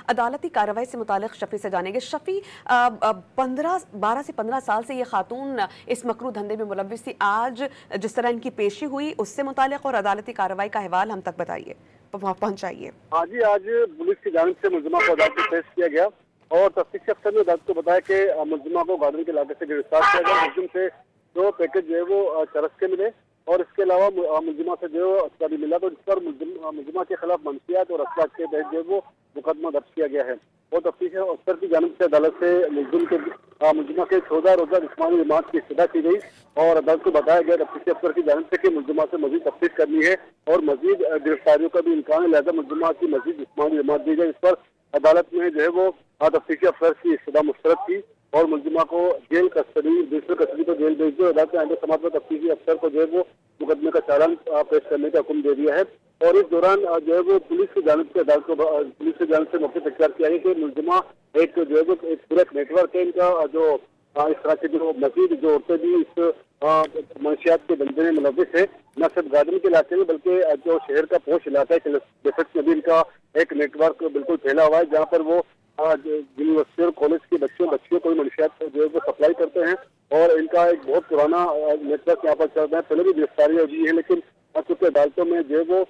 अदालती कार्रवाई से मुतालिक शफी से जानेंगे। शफी, 12 से 15 साल से ये खातून इस मकरू धंधे में मुलव्विस थी। आज जिस तरह इनकी पेशी हुई उससे मुतालिक और अदालती कार्रवाई का अहवाल हम तक बताइए, पहुंचाइए। हाँ जी, आज पुलिस की जानिब से मुलजिमा को अदालत में पेश किया गया और तफ्तीशी अफसर ने अदालत को बताया कि मुलजिमा को गार्डन के इलाके से गिरफ्तार किया गया। मुलजिम से 2 पैकेज जो है वो चरस के मिले और इसके अलावा मुलजिमा से जो असला भी मिला, तो इस पर मुलजिमा के खिलाफ मंशियात और असला के तहत जो है वो मुकदमा दर्ज किया गया है। और तफ्तीशी अफसर की जानिब से अदालत से मुलजिमा के 14 रोजा जिस्मानी रिमांड की इस्तदा की गई और अदालत को बताया गया तफ्तीशी अफसर की जानिब से कि मुलजिमा से मजीद तफ्तीश करनी है और मजीद गिरफ्तारियों का भी इम्कान है, लिहाजा मुलजिमा की मजीद जिस्मानी रिमांड दी जाए। इस पर अदालत में जो है वो तफ्तीशी अफसर की इस्तदा मुस्तरद की और मुलजिमा को जेल कस्टडी, दूसरे कस्टडी पर जेल भेज दिया। अदालत ने आइंदा समात में तफ्तीशी अफसर को जो है वो मुकदमे का चालान पेश करने का हुक्म दे दिया है। और इस दौरान जो है वो पुलिस की जानिब से अदालत को पुलिस की जानिब से मौके पर तैयार किया है कि मुलजिमा एक जो है वो एक पूरा नेटवर्क है इनका, जो इस तरह से जो मजीद जो औरतें भी इस मंशियात के धंधे में मुलव्विस है, न सिर्फ गार्डन के इलाके में बल्कि जो शहर का पोश इलाका है में भी इनका एक नेटवर्क बिल्कुल फैला हुआ है, जहाँ पर वो यूनिवर्सिटी और कॉलेज के बच्चियों को भी मंशियात जो है वो सप्लाई करते हैं। और इनका एक बहुत पुराना नेटवर्क यहाँ पर चल रहा है। पहले भी गिरफ्तारियां हुई है, लेकिन चूंकि अदालतों में जो है वो